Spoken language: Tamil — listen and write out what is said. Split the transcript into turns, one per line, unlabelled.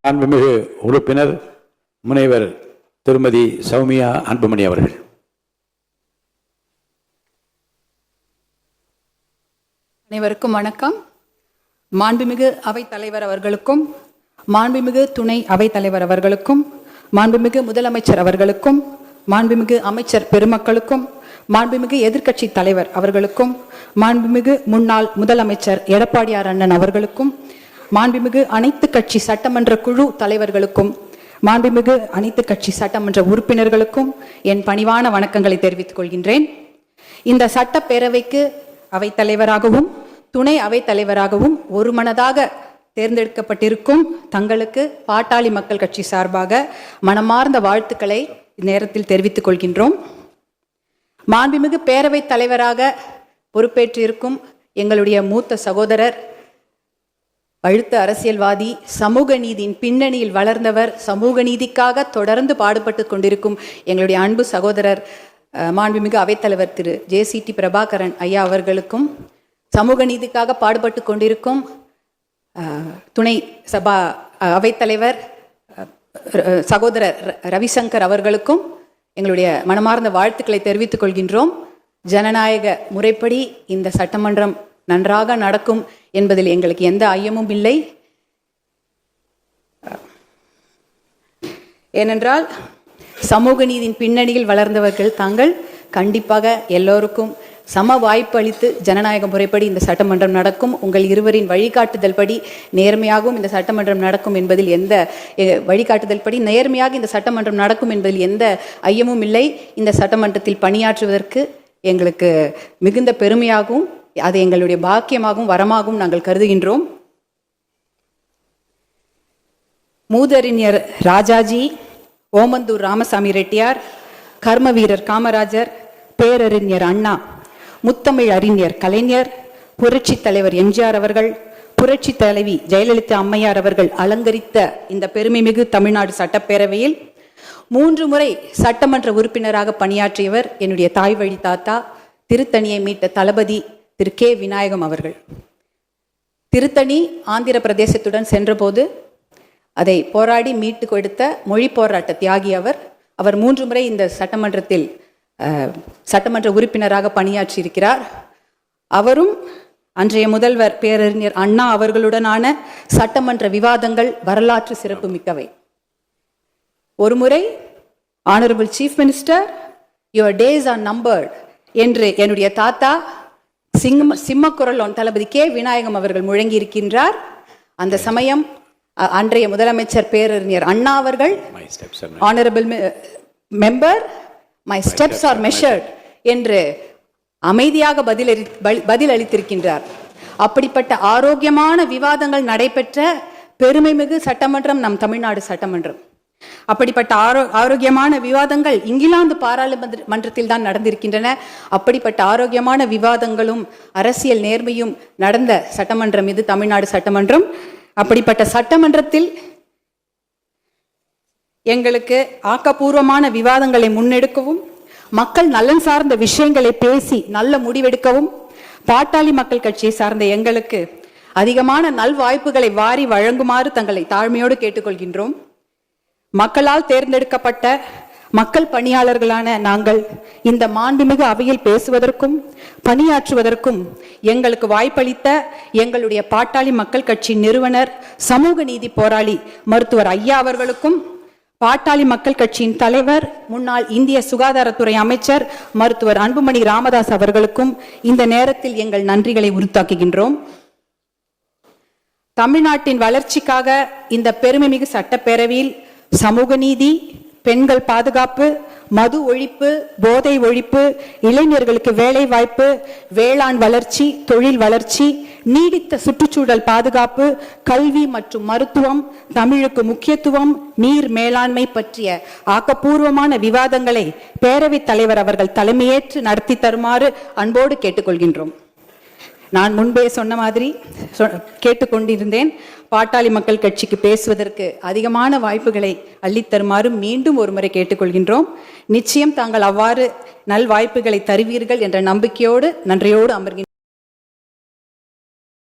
மாண்புமிகு உறுப்பினர் முனைவர் திருமதி சௌமியா அன்புமணி அவர்கள்.
அனைவருக்கும் வணக்கம். மாண்புமிகு அவைத் தலைவர் அவர்களுக்கும், மாண்புமிகு துணை அவைத் தலைவர் அவர்களுக்கும், மாண்புமிகு முதலமைச்சர் அவர்களுக்கும், மாண்புமிகு அமைச்சர் பெருமக்களுக்கும், மாண்புமிகு எதிர்க்கட்சி தலைவர் அவர்களுக்கும், மாண்புமிகு முன்னாள் முதலமைச்சர் எடப்பாடியார் அண்ணன் அவர்களுக்கும், மாண்புமிகு அனைத்து கட்சி சட்டமன்ற குழு தலைவர்களுக்கும், மாண்புமிகு அனைத்து கட்சி சட்டமன்ற உறுப்பினர்களுக்கும் என் பணிவான வணக்கங்களை தெரிவித்துக் கொள்கின்றேன். இந்த சட்டப்பேரவைக்கு அவைத்தலைவராகவும் துணை அவைத்தலைவராகவும் ஒருமனதாக தேர்ந்தெடுக்கப்பட்டிருக்கும் தங்களுக்கு பாட்டாளி மக்கள் கட்சி சார்பாக மனமார்ந்த வாழ்த்துக்களை இந்நேரத்தில் தெரிவித்துக் கொள்கின்றோம். மாண்புமிகு பேரவைத் தலைவராக பொறுப்பேற்றிருக்கும் எங்களுடைய மூத்த சகோதரர், பழுத்த அரசியல்வாதி, சமூக நீதியின் பின்னணியில் வளர்ந்தவர், சமூக நீதிக்காக தொடர்ந்து பாடுபட்டு கொண்டிருக்கும் எங்களுடைய அன்பு சகோதரர் மாண்புமிகு அவைத்தலைவர் திரு JCT பிரபாகரன் ஐயா அவர்களுக்கும், சமூக நீதிக்காக பாடுபட்டு கொண்டிருக்கும் துணை சபா அவைத்தலைவர் சகோதரர் ரவிசங்கர் அவர்களுக்கும் எங்களுடைய மனமார்ந்த வாழ்த்துக்களை தெரிவித்துக் கொள்கின்றோம். ஜனநாயக முறைப்படி இந்த சட்டமன்றம் நன்றாக நடக்கும் என்பதில் எங்களுக்கு எந்த ஐயமும் இல்லை. ஏனென்றால் சமூக நீதியின் பின்னணியில் வளர்ந்தவர்கள் தாங்கள் கண்டிப்பாக எல்லோருக்கும் சம வாய்ப்பு அளித்து ஜனநாயக முறைப்படி இந்த சட்டமன்றம் நடக்கும், உங்கள் இருவரின் வழிகாட்டுதல் படி நேர்மையாகவும் இந்த சட்டமன்றம் நடக்கும் என்பதில் எந்த வழிகாட்டுதல் படி நேர்மையாக இந்த சட்டமன்றம் நடக்கும் என்பதில் எந்த ஐயமும் இல்லை. இந்த சட்டமன்றத்தில் பணியாற்றுவதற்கு எங்களுக்கு மிகுந்த பெருமையாகவும் அது எங்களுடைய பாக்கியமாகவும் வரமாகவும் நாங்கள் கருதுகின்றோம். மூதறிஞர் ராஜாஜி, ஓமந்தூர் ராமசாமி ரெட்டியார், கர்ம வீரர் காமராஜர், பேரறிஞர் அண்ணா, முத்தமிழ் அறிஞர் கலைஞர், புரட்சி தலைவர் எம்ஜிஆர் அவர்கள், புரட்சி தலைவி ஜெயலலிதா அம்மையார் அவர்கள் அலங்கரித்த இந்த பெருமைமிகு தமிழ்நாடு சட்டப்பேரவையில் 3 முறை சட்டமன்ற உறுப்பினராக பணியாற்றியவர் என்னுடைய தாய் வழி தாத்தா, திருத்தணியை மீட்ட தளபதி திரு K. விநாயகம் அவர்கள். திருத்தணி ஆந்திர பிரதேசத்துடன் சென்றபோது அதை போராடி மீட்டு கொடுத்த மொழி போராட்ட தியாகி அவர். அவர் 3 முறை இந்த சட்டமன்றத்தில் சட்டமன்ற உறுப்பினராக பணியாற்றியிருக்கிறார். அவரும் அன்றைய முதல்வர் பேரறிஞர் அண்ணா அவர்களுடனான சட்டமன்ற விவாதங்கள் வரலாற்று சிறப்பு மிக்கவை. ஒருமுறை honourable chief minister, your days or numbered என்று என்னுடைய தாத்தா சிம்மக்குரல் தளபதி K. விநாயகம் அவர்கள் முழங்கி இருக்கின்றார். அந்த சமயம் அன்றைய முதலமைச்சர் பேரறிஞர் அண்ணா அவர்கள், honourable member, my steps R measured என்று அமைதியாக பதில் அளித்திருக்கின்றார். அப்படிப்பட்ட ஆரோக்கியமான விவாதங்கள் நடைபெற்ற பெருமைமிகு சட்டமன்றம் நம் தமிழ்நாடு சட்டமன்றம். அப்படிப்பட்ட ஆரோக்கியமான விவாதங்கள் இங்கிலாந்து பாராளுமன்றத்தில் தான் நடந்திருக்கின்றன. அப்படிப்பட்ட ஆரோக்கியமான விவாதங்களும் அரசியல் நேர்மையும் நடந்த சட்டமன்றம் இது தமிழ்நாடு சட்டமன்றம். அப்படிப்பட்ட சட்டமன்றத்தில் எங்களுக்கு ஆக்கப்பூர்வமான விவாதங்களை முன்னெடுக்கவும், மக்கள் நலன் சார்ந்த விஷயங்களை பேசி நல்ல முடிவெடுக்கவும், பாட்டாளி மக்கள் கட்சியை சார்ந்த எங்களுக்கு அதிகமான நல்வாய்ப்புகளை வாரி வழங்குமாறு தங்களை தாழ்மையோடு கேட்டுக்கொள்கின்றோம். மக்களால் தேர்ந்தெடுக்கப்பட்ட மக்கள் பணியாளர்களான நாங்கள் இந்த மாண்புமிகு அவையில் பேசுவதற்கும் பணியாற்றுவதற்கும் எங்களுக்கு வாய்ப்பளித்த எங்களுடைய பாட்டாளி மக்கள் கட்சி நிறுவனர், சமூக நீதி போராளி மருத்துவர் ஐயா அவர்களுக்கும், பாட்டாளி மக்கள் கட்சியின் தலைவர், முன்னாள் இந்திய சுகாதாரத்துறை அமைச்சர் மருத்துவர் அன்புமணி ராமதாஸ் அவர்களுக்கும் இந்த நேரத்தில் எங்கள் நன்றிகளை உரித்தாக்குகின்றோம். தமிழ்நாட்டின் வளர்ச்சிக்காக இந்த பெருமைமிகு சட்டப்பேரவையில் சமூக நீதி, பெண்கள் பாதுகாப்பு, மது ஒழிப்பு, போதை ஒழிப்பு, இளைஞர்களுக்கு வேலை வாய்ப்பு, வேளாண் வளர்ச்சி, தொழில் வளர்ச்சி, நீடித்த சுற்றுச்சூழல் பாதுகாப்பு, கல்வி மற்றும் மருத்துவம், தமிழுக்கு முக்கியத்துவம், நீர் மேலாண்மை பற்றிய ஆக்கப்பூர்வமான விவாதங்களை பேரவைத் தலைவர் அவர்கள் தலைமையேற்று நடத்தி தருமாறு அன்போடு கேட்டுக்கொள்கின்றோம். நான் முன்பே சொன்ன மாதிரி கேட்டுக்கொண்டிருந்தேன், பாட்டாளி மக்கள் கட்சிக்கு பேசுவதற்கு அதிகமான வாய்ப்புகளை அள்ளித்தருமாறு மீண்டும் ஒருமுறை கேட்டுக்கொள்கின்றோம். நிச்சயம் தாங்கள் அவ்வாறு நல் வாய்ப்புகளை தருவீர்கள் என்ற நம்பிக்கையோடு நன்றியோடு அமர்கின்றோம்.